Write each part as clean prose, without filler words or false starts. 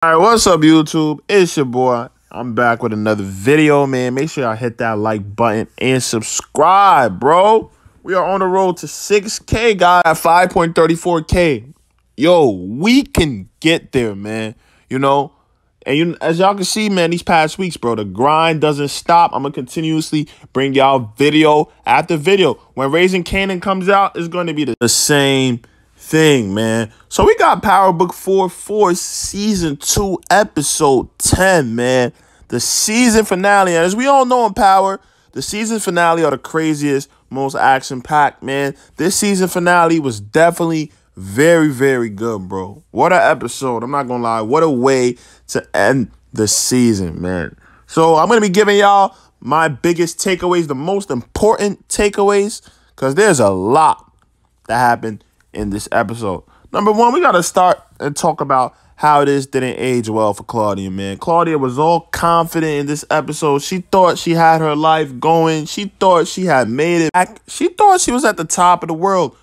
All right, what's up, YouTube? It's your boy. I'm back with another video, man. Make sure y'all hit that like button and subscribe, bro. We are on the road to 6K, guys, at 5.34K. Yo, we can get there, man. And as y'all can see, man, these past weeks, bro, the grind doesn't stop. I'm going to continuously bring y'all video after video. When Raising Canaan comes out, it's going to be the same thing, man. So we got Power Book 4 Season 2, Episode 10, man. The season finale. And as we all know in Power, the season finale are the craziest, most action-packed, man. This season finale was definitely very, very good, bro. What an episode. I'm not going to lie. What a way to end the season, man. So I'm going to be giving y'all my biggest takeaways, the most important takeaways, because there's a lot that happened in this episode. Number one, we got to start and talk about how this didn't age well for Claudia, man. Claudia was all confident in this episode. She thought she had her life going. She thought she had made it back. She thought she was at the top of the world.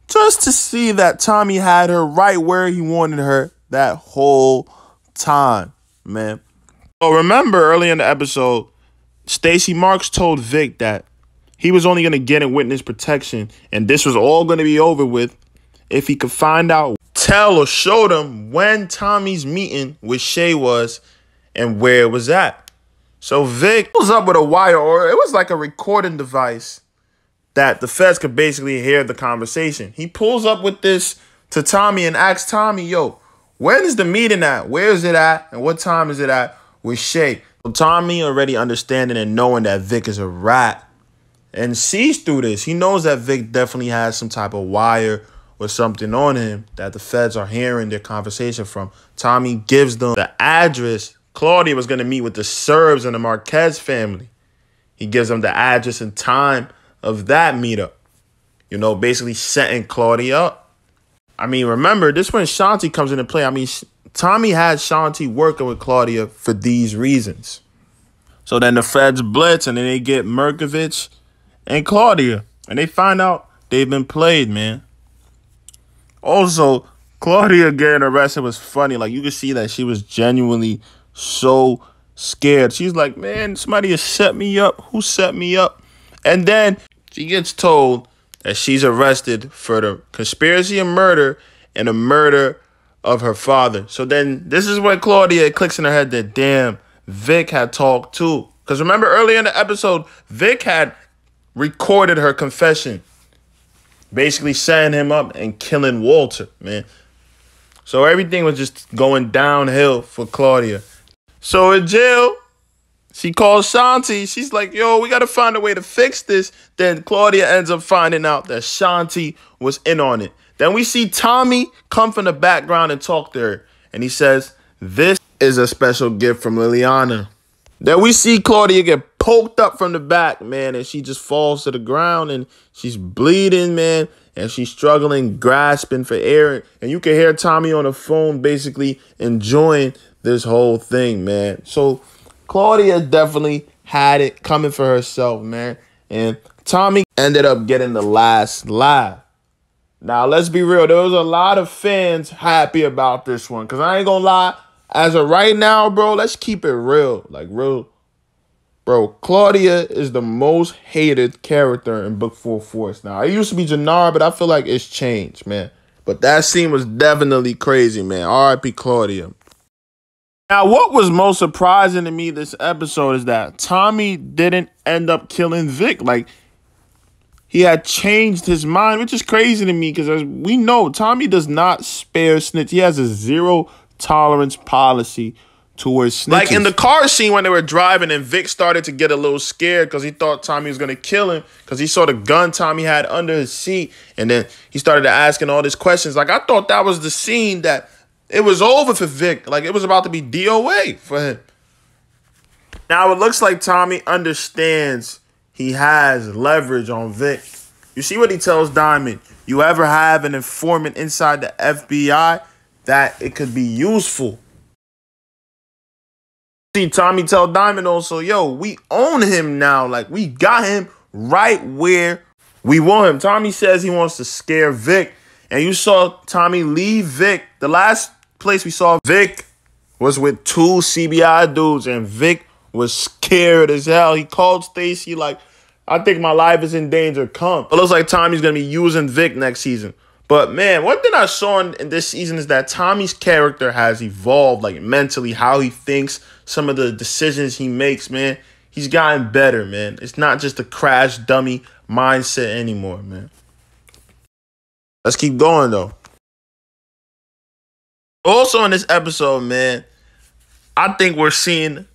Just to see that Tommy had her right where he wanted her that whole time, man. So remember early in the episode, Stacey Marks told Vic that he was only going to get in witness protection, and this was all going to be over with if he could find out, tell or show them when Tommy's meeting with Shay was and where it was at. So Vic pulls up with a wire, or it was like a recording device that the feds could basically hear the conversation. He pulls up with this to Tommy and asks Tommy, yo, when is the meeting at? Where is it at? And what time is it at with Shay? So Tommy, already understanding and knowing that Vic is a rat, and sees through this. He knows that Vic definitely has some type of wire or something on him that the feds are hearing their conversation from. Tommy gives them the address. Claudia was going to meet with the Serbs and the Marquez family. He gives them the address and time of that meetup. Basically setting Claudia up. I mean, remember, this when Shanti comes into play. I mean, Tommy had Shanti working with Claudia for these reasons. So then the feds blitz, and then they get Merkovich and Claudia, and they find out they've been played, man. Also, Claudia getting arrested was funny. Like, you could see that she was genuinely so scared. She's like, man, somebody has set me up. Who set me up? And then she gets told that she's arrested for the conspiracy of murder and the murder of her father. So then this is when Claudia, it clicks in her head that, damn, Vic had talked too. Because remember earlier in the episode, Vic had recorded her confession, basically setting him up and killing Walter, man. So everything was just going downhill for Claudia. So in jail, she calls Shanti. She's like, yo, we got to find a way to fix this. Then Claudia ends up finding out that Shanti was in on it. Then we see Tommy come from the background and talk to her. And he says, this is a special gift from Liliana. Then we see Claudia get poked up from the back, man, and she just falls to the ground, and she's bleeding, man, and she's struggling, grasping for air. And you can hear Tommy on the phone basically enjoying this whole thing, man. So Claudia definitely had it coming for herself, man. And Tommy ended up getting the last laugh. Now, let's be real. There was a lot of fans happy about this one, because I ain't going to lie. As of right now, bro, let's keep it real. Like, real. Bro, Claudia is the most hated character in Book 4 Force. Now, it used to be Jannar, but I feel like it's changed, man. But that scene was definitely crazy, man. R.I.P. Claudia. Now, what was most surprising to me this episode is that Tommy didn't end up killing Vic. Like, he had changed his mind, which is crazy to me because as we know, Tommy does not spare snitch. He has a zero-tolerance policy towards snitches. Like in the car scene when they were driving and Vic started to get a little scared because he thought Tommy was going to kill him because he saw the gun Tommy had under his seat. And then he started asking all these questions. Like, I thought that was the scene that it was over for Vic. Like, it was about to be DOA for him. Now, it looks like Tommy understands he has leverage on Vic. You see what he tells Diamond? You ever have an informant inside the FBI that it could be useful? See Tommy tell Diamond also, yo, we own him now. Like, we got him right where we want him. Tommy says he wants to scare Vic. And you saw Tommy leave Vic. The last place, we saw Vic was with two CBI dudes, and Vic was scared as hell. He called Stacy like, I think my life is in danger. Come. It looks like Tommy's going to be using Vic next season. But, man, one thing I saw in this season is that Tommy's character has evolved, like, mentally, how he thinks, some of the decisions he makes, man. He's gotten better, man. It's not just a crash dummy mindset anymore, man. Let's keep going, though. Also in this episode, man, I think we're seeing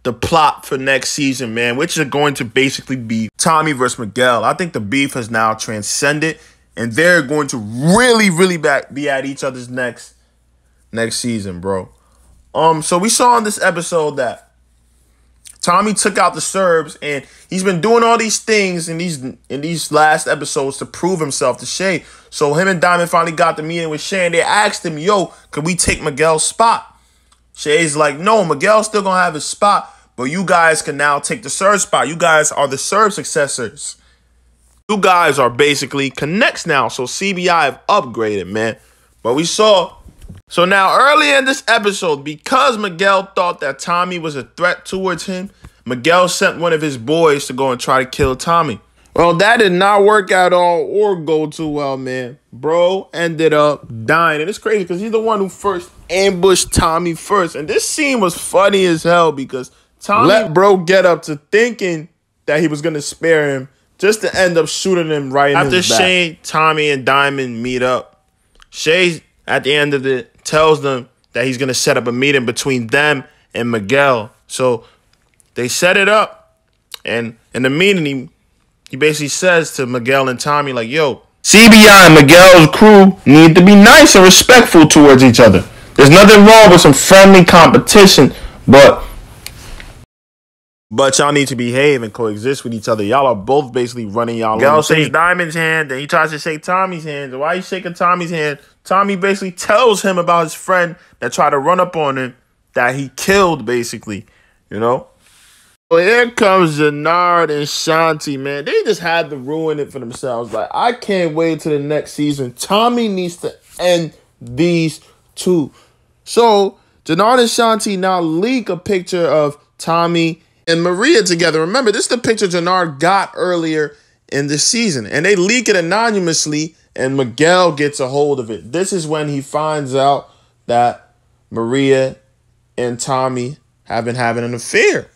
the plot for next season, man, which is going to basically be Tommy versus Miguel. I think the beef has now transcended, and they're going to really, really be at each other's next season, bro. So we saw in this episode that Tommy took out the Serbs, and he's been doing all these things in these last episodes to prove himself to Shay. So him and Diamond finally got the meeting with Shay, and they asked him, yo, could we take Miguel's spot? Shay's like, no, Miguel's still going to have his spot, but you guys can now take the Serb spot. You guys are the Serb successors. You guys are basically connects now, so CBI have upgraded, man. But we saw... So now, earlier in this episode, because Miguel thought that Tommy was a threat towards him, Miguel sent one of his boys to go and try to kill Tommy. Well, that did not work at all or go too well, man. Bro ended up dying. And it's crazy because he's the one who first ambushed Tommy first. And this scene was funny as hell because Tommy let bro get up to thinking that he was going to spare him just to end up shooting him right in his back. After Shay, Tommy, and Diamond meet up, Shay, at the end of it, tells them that he's going to set up a meeting between them and Miguel. So they set it up. And in the meeting, he basically says to Miguel and Tommy, like, yo, CBI and Miguel's crew need to be nice and respectful towards each other. There's nothing wrong with some friendly competition, but y'all need to behave and coexist with each other. Y'all are both basically running y'all. Miguel shakes Diamond's hand, then he tries to shake Tommy's hand. Why are you shaking Tommy's hand? Tommy basically tells him about his friend that tried to run up on him that he killed, basically, you know? Well, here comes Jannard and Shanti, man. They just had to ruin it for themselves. Like, I can't wait till the next season. Tommy needs to end these two. So, Jannard and Shanti now leak a picture of Tommy and Mireya together. Remember, this is the picture Jannard got earlier in the season. And they leak it anonymously, and Miguel gets a hold of it. This is when he finds out that Mireya and Tommy have been having an affair.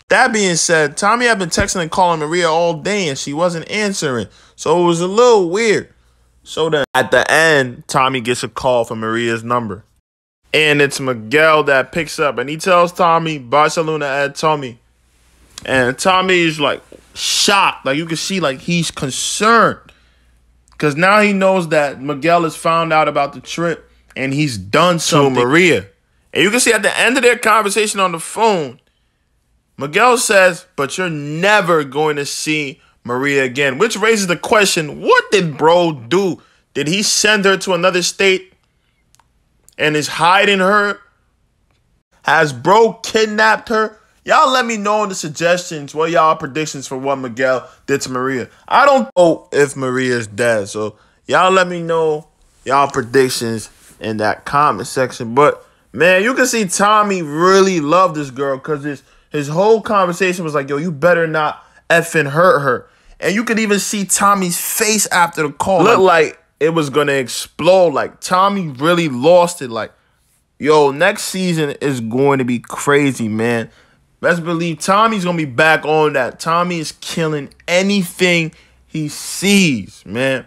That being said, Tommy had been texting and calling Mireya all day, and she wasn't answering. So it was a little weird. So then at the end, Tommy gets a call from Maria's number. And it's Miguel that picks up, and he tells Tommy, Barcelona at Tommy. And Tommy is like shocked. Like, you can see, like, he's concerned. Because now he knows that Miguel has found out about the trip and he's done something to Mireya. And you can see at the end of their conversation on the phone, Miguel says, but you're never going to see Mireya again. Which raises the question, what did bro do? Did he send her to another state and is hiding her? Has bro kidnapped her? Y'all let me know in the suggestions what y'all predictions for what Miguel did to Mireya. I don't know if Maria's dead, so y'all let me know y'all predictions in that comment section. But, man, you can see Tommy really loved this girl because his whole conversation was like, yo, you better not effing hurt her. And you could even see Tommy's face after the call. Looked like it was going to explode. Like, Tommy really lost it. Like, yo, next season is going to be crazy, man. Best believe Tommy's going to be back on that. Tommy is killing anything he sees, man.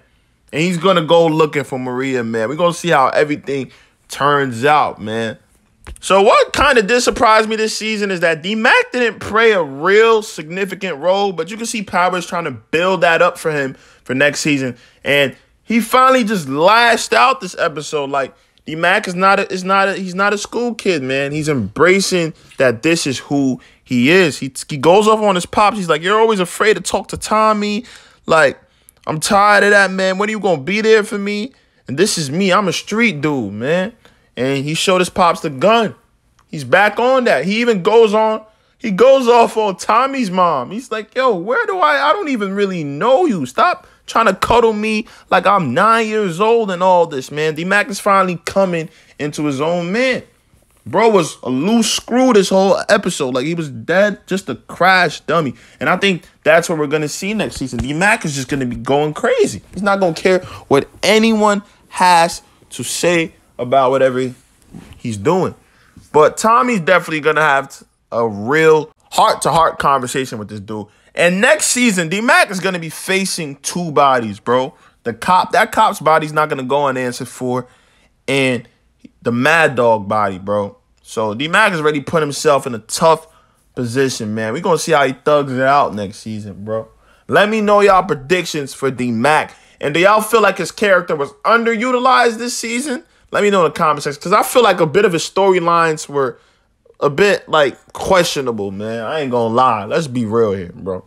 And he's going to go looking for Mireya, man. We're going to see how everything turns out, man. So what kind of did surprise me this season is that D-Mac didn't play a real significant role, but you can see Power's trying to build that up for him for next season. And he finally just lashed out this episode. Like, D-Mac he's not a school kid, man. He's embracing that this is who he is. He goes off on his pops. He's like, you're always afraid to talk to Tommy. Like, I'm tired of that, man. When are you going to be there for me? And this is me. I'm a street dude, man. And he showed his pops the gun. He's back on that. He even goes off on Tommy's mom. He's like, yo, where do I don't even really know you. Stop trying to cuddle me like I'm 9 years old and all this, man. D-Mac is finally coming into his own man. Bro was a loose screw this whole episode. Like, he was dead, just a crash dummy. And I think that's what we're going to see next season. D-Mac is just going to be going crazy. He's not going to care what anyone has to say about whatever he's doing. But Tommy's definitely going to have a real heart-to-heart conversation with this dude. And next season, D-Mac is going to be facing two bodies, bro. That cop's body's not going to go unanswered for. And the Mad Dog body, bro. So D-Mac has already put himself in a tough position, man. We're going to see how he thugs it out next season, bro. Let me know y'all predictions for D-Mac. And do y'all feel like his character was underutilized this season? Let me know in the comment section. Because I feel like a bit of his storylines were a bit, like, questionable, man. I ain't going to lie. Let's be real here, bro.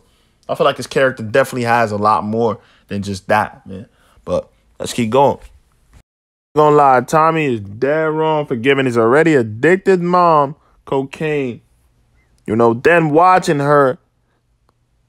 I feel like his character definitely has a lot more than just that, man. But let's keep going. Gonna lie, Tommy is dead wrong for giving his already addicted mom cocaine. You know, then watching her,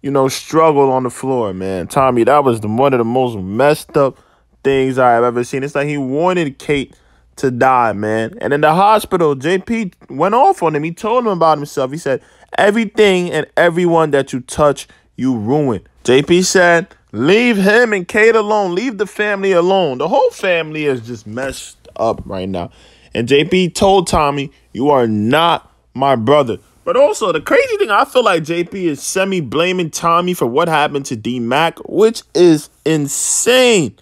you know, struggle on the floor, man. Tommy, that was one of the most messed up things I have ever seen. It's like he wanted Kate to die, man. And in the hospital, JP went off on him. He told him about himself. He said, everything and everyone that you touch, you ruin. JP said, leave him and Kate alone. Leave the family alone. The whole family is just messed up right now. And JP told Tommy, you are not my brother. But also, the crazy thing, I feel like JP is semi-blaming Tommy for what happened to D-Mac, which is insane.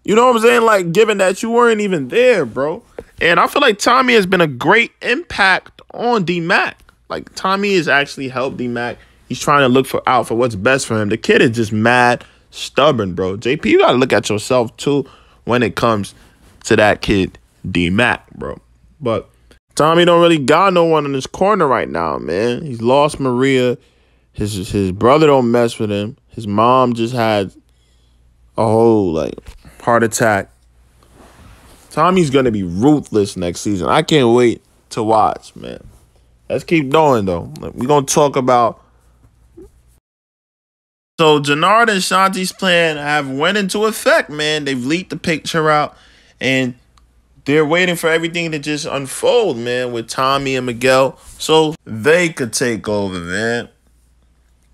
You know what I'm saying? Like, given that you weren't even there, bro. And I feel like Tommy has been a great impact on D-Mac. Like, Tommy has actually helped D-Mac. He's trying to look out for what's best for him. The kid is just mad stubborn, bro. JP, you got to look at yourself, too, when it comes to that kid, D-Mac, bro. But Tommy don't really got no one in his corner right now, man. He's lost Mireya. His brother don't mess with him. His mom just had a whole, like, heart attack. Tommy's going to be ruthless next season. I can't wait to watch, man. Let's keep going, though. We're going to talk about... So, Jannard and Shanti's plan have went into effect, man. They've leaked the picture out, and they're waiting for everything to just unfold, man, with Tommy and Miguel, so they could take over, man.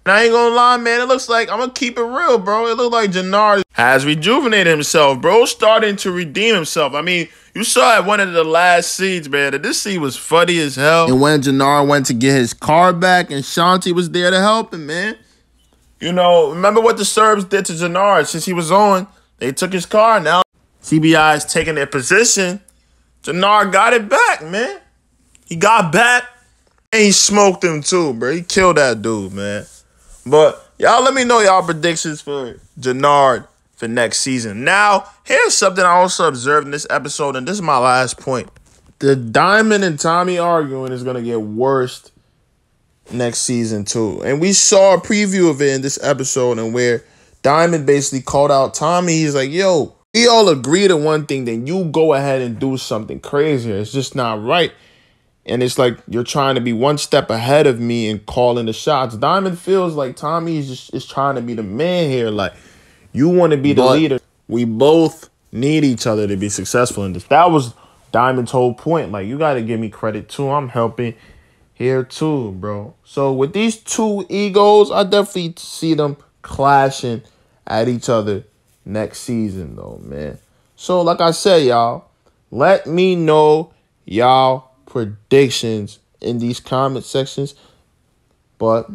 And I ain't gonna lie, man, it looks like, I'm gonna keep it real, bro. It looks like Jannard has rejuvenated himself, bro, starting to redeem himself. I mean, you saw at one of the last scenes, man, that this scene was funny as hell. And when Jannard went to get his car back and Shanti was there to help him, man. You know, remember what the Serbs did to Jannard since he was on? They took his car. Now CBI is taking their position. Jannard got it back, man. He got back, and he smoked him too, bro. He killed that dude, man. But y'all let me know y'all predictions for Jannard for next season. Now, here's something I also observed in this episode, and this is my last point. The Diamond and Tommy arguing is going to get worse next season too. And we saw a preview of it in this episode, and where Diamond basically called out Tommy. He's like, yo, we all agree to one thing, then you go ahead and do something crazier. It's just not right. And it's like you're trying to be one step ahead of me and calling the shots. Diamond feels like Tommy is trying to be the man here. Like, you want to be the leader. We both need each other to be successful in this. That was Diamond's whole point. Like, you got to give me credit too. I'm helping here too, bro. So with these two egos, I definitely see them clashing at each other next season, though, man. So like I said, y'all, let me know y'all predictions in these comment sections. But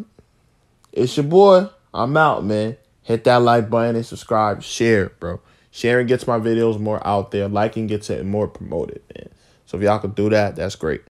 it's your boy. I'm out, man. Hit that like button and subscribe. Share, bro. Sharing gets my videos more out there. Liking gets it more promoted, man. So if y'all could do that, that's great.